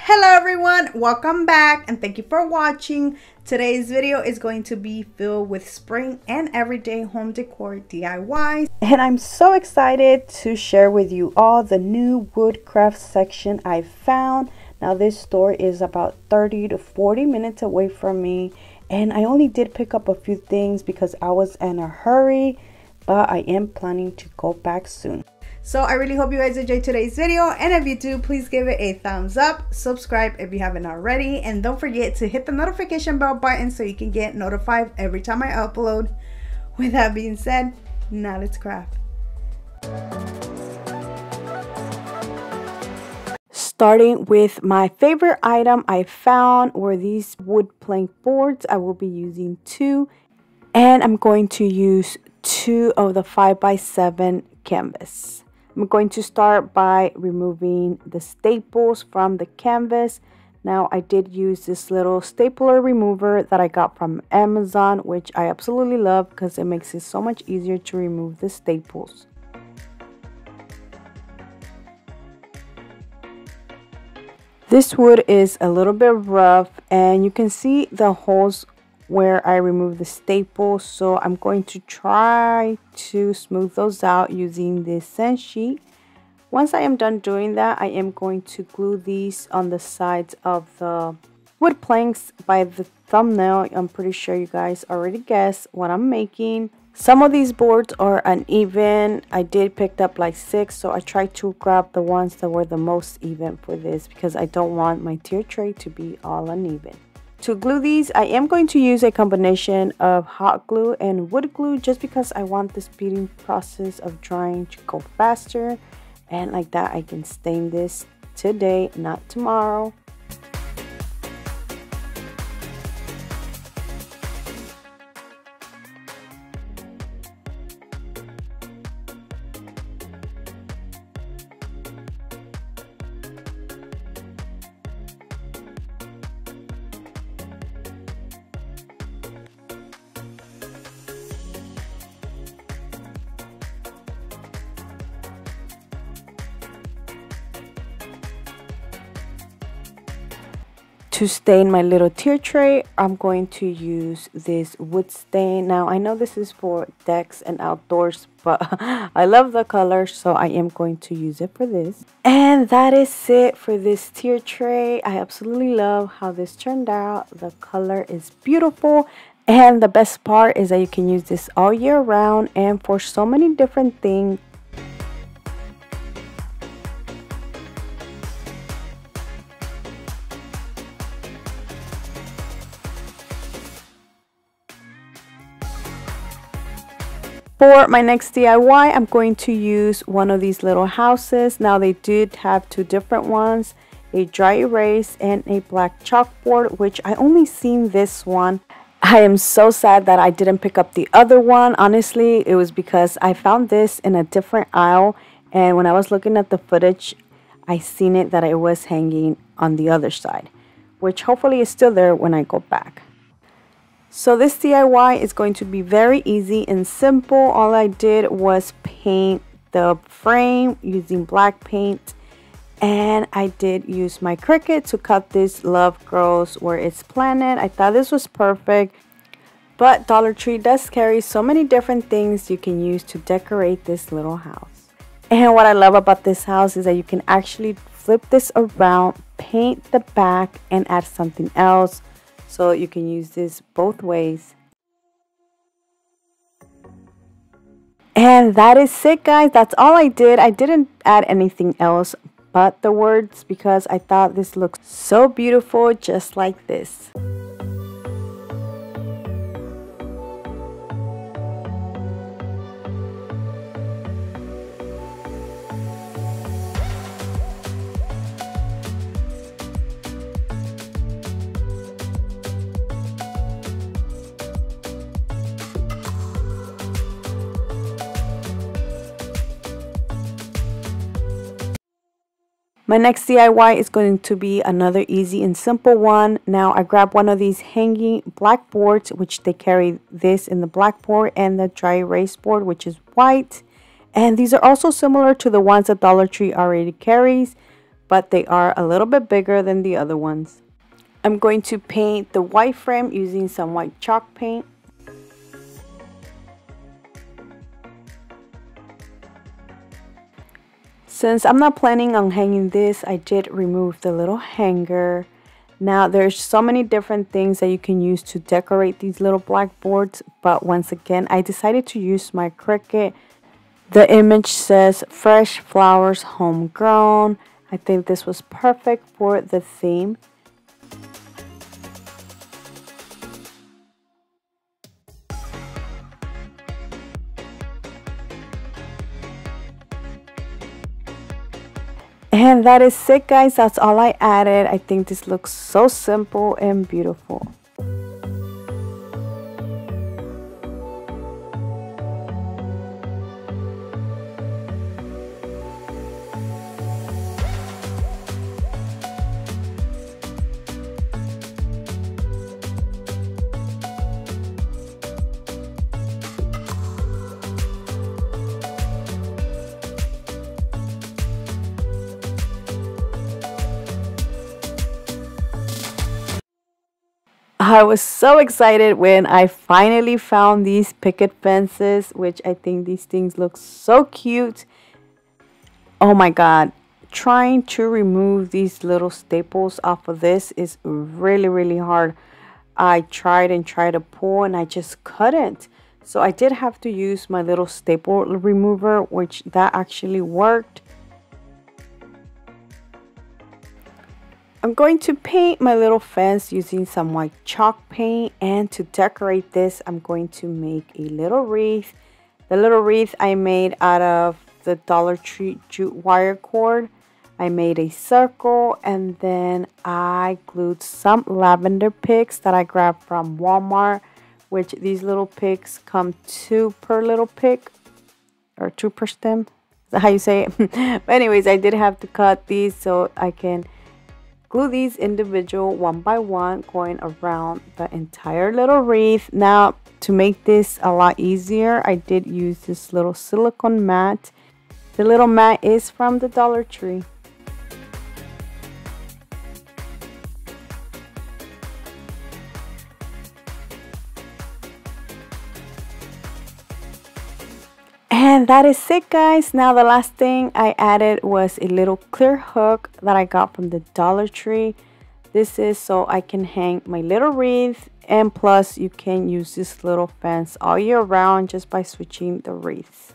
Hello everyone, welcome back and thank you for watching. Today's video is going to be filled with spring and everyday home decor DIYs, and I'm so excited to share with you all the new woodcraft section I found. Now this store is about 30 to 40 minutes away from me, and I only did pick up a few things because I was in a hurry, but I am planning to go back soon. So I really hope you guys enjoyed today's video, and if you do, please give it a thumbs up, subscribe if you haven't already, and don't forget to hit the notification bell button so you can get notified every time I upload. With that being said, now let's craft. Starting with my favorite item I found were these wood plank boards. I will be using 2, and I'm going to use 2 of the 5x7 canvas. I'm going to start by removing the staples from the canvas. Now I did use this little stapler remover that I got from Amazon, which I absolutely love because it makes it so much easier to remove the staples. This wood is a little bit rough and you can see the holes where I removed the staples, so I'm going to try to smooth those out using this sand sheet. Once I am done doing that, I am going to glue these on the sides of the wood planks by the thumbnail. I'm pretty sure you guys already guessed what I'm making. Some of these boards are uneven. I did pick up like 6, so I tried to grab the ones that were the most even for this because I don't want my tier tray to be all uneven. To glue these, I am going to use a combination of hot glue and wood glue just because I want the speeding process of drying to go faster, and like that I can stain this today, not tomorrow. To stain my little tier tray, I'm going to use this wood stain. Now I know this is for decks and outdoors, but I love the color, so I am going to use it for this. And that is it for this tier tray. I absolutely love how this turned out. The color is beautiful, and the best part is that you can use this all year round and for so many different things. For my next DIY, I'm going to use one of these little houses. Now they did have 2 different ones, a dry erase and a black chalkboard, which I only seen this one. I am so sad that I didn't pick up the other one. Honestly, it was because I found this in a different aisle, and when I was looking at the footage, I seen it that it was hanging on the other side, which hopefully is still there when I go back. So this DIY is going to be very easy and simple. All I did was paint the frame using black paint, and I did use my Cricut to cut this love grows where it's planted. I thought this was perfect, but Dollar Tree does carry so many different things you can use to decorate this little house. And what I love about this house is that you can actually flip this around, paint the back, and add something else. So you can use this both ways. And that is it, guys. That's all I did. I didn't add anything else but the words because I thought this looks so beautiful just like this. My next DIY is going to be another easy and simple one. Now I grabbed one of these hanging blackboards, which they carry this in the blackboard, and the dry erase board, which is white. And these are also similar to the ones that Dollar Tree already carries, but they are a little bit bigger than the other ones. I'm going to paint the white frame using some white chalk paint. Since I'm not planning on hanging this, I did remove the little hanger. Now there's so many different things that you can use to decorate these little blackboards, but once again I decided to use my Cricut. The image says fresh flowers homegrown. I think this was perfect for the theme. And that is it, guys. That's all I added. I think this looks so simple and beautiful. I was so excited when I finally found these picket fences, which I think these things look so cute. Oh my god, trying to remove these little staples off of this is really hard. I tried and tried to pull and I just couldn't. So I did have to use my little staple remover, which that actually worked. I'm going to paint my little fence using some white chalk paint, and to decorate this I'm going to make a little wreath. The little wreath I made out of the Dollar Tree jute wire cord. I made a circle and then I glued some lavender picks that I grabbed from Walmart, which these little picks come 2 per little pick, or 2 per stem. Is that how you say it? But anyways, I did have to cut these so I can glue these individual one by one, going around the entire little wreath. Now to make this a lot easier, I did use this little silicone mat. The little mat is from the Dollar Tree. And that is it, guys. Now the last thing I added was a little clear hook that I got from the Dollar Tree. This is so I can hang my little wreath, and plus you can use this little fence all year round just by switching the wreaths.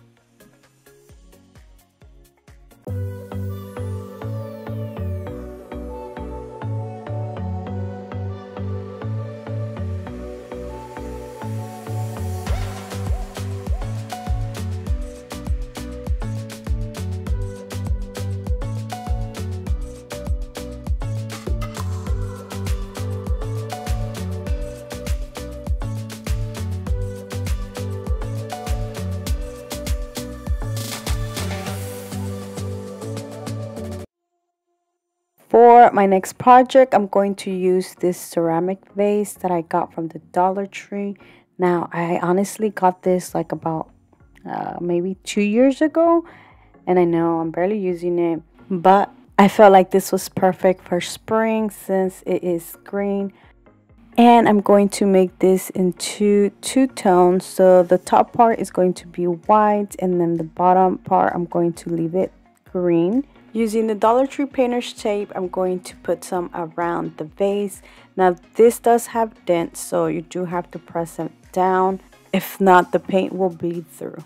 For my next project, I'm going to use this ceramic vase that I got from the Dollar Tree. Now, I honestly got this like about maybe 2 years ago. And I know I'm barely using it, but I felt like this was perfect for spring since it is green. And I'm going to make this into 2 tones. So the top part is going to be white, and then the bottom part I'm going to leave it green. Using the Dollar Tree painter's tape, I'm going to put some around the vase. Now this does have dents, so you do have to press it down. If not, the paint will bleed through.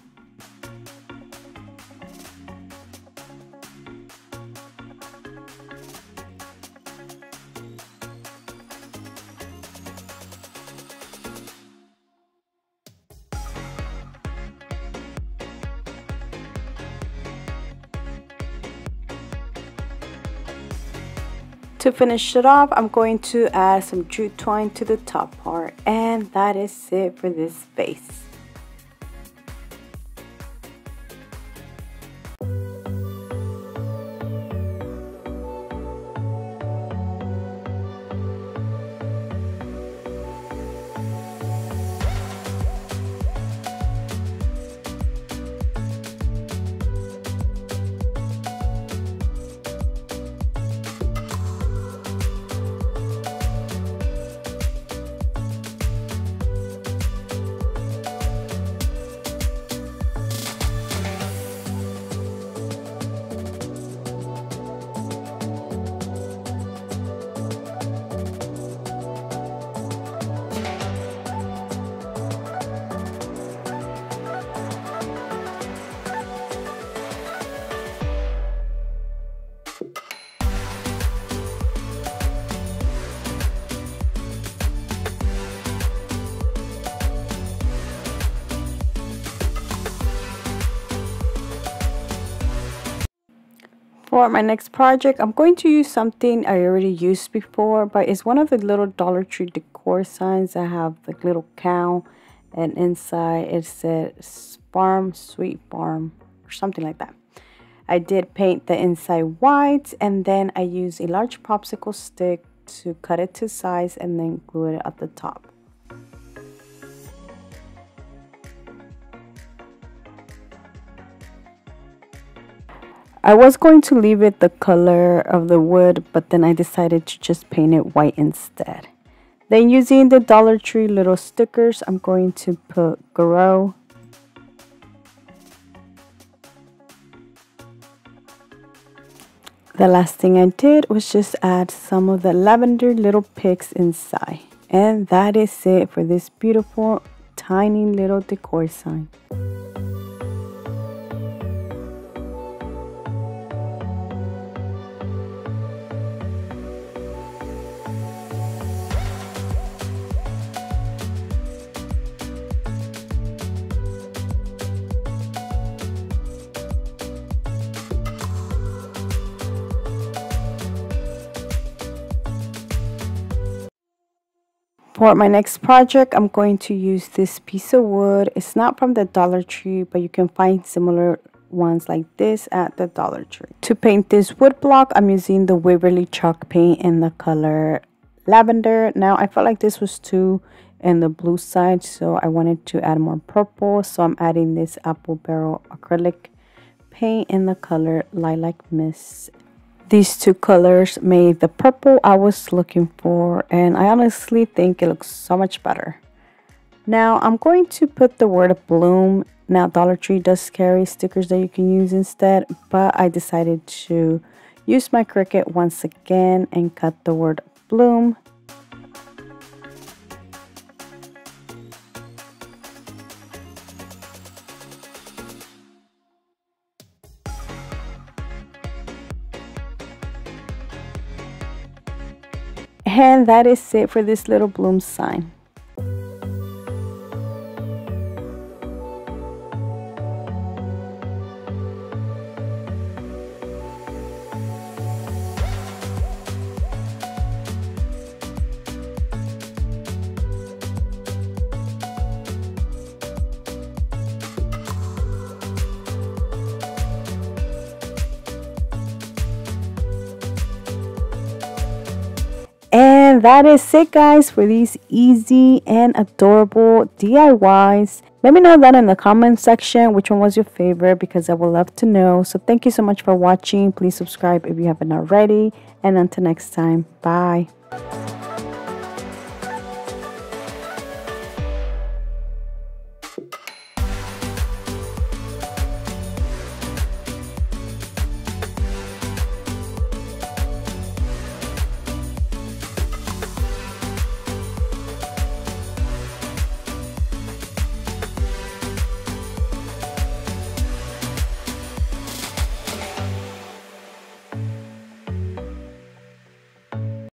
To finish it off, I'm going to add some jute twine to the top part, and that is it for this vase. For my next project, I'm going to use something I already used before, but it's one of the little Dollar Tree decor signs that have the little cow, and inside it says farm, sweet farm, or something like that. I did paint the inside white, and then I used a large popsicle stick to cut it to size and then glue it at the top. I was going to leave it the color of the wood, but then I decided to just paint it white instead. Then using the Dollar Tree little stickers, I'm going to put grow. The last thing I did was just add some of the lavender little picks inside. And that is it for this beautiful tiny little decor sign. For my next project, I'm going to use this piece of wood. It's not from the Dollar Tree, but you can find similar ones like this at the Dollar Tree. To paint this wood block, I'm using the Waverly chalk paint in the color lavender. Now, I felt like this was too in the blue side, so I wanted to add more purple. So I'm adding this apple barrel acrylic paint in the color lilac mist. These two colors made the purple I was looking for, and I honestly think it looks so much better. Now I'm going to put the word bloom. Now Dollar Tree does carry stickers that you can use instead, but I decided to use my Cricut once again and cut the word bloom. And that is it for this little bloom sign. And that is it, guys, for these easy and adorable DIYs. Let me know that in the comment section which one was your favorite, because I would love to know. So thank you so much for watching. Please subscribe if you haven't already. And until next time, bye.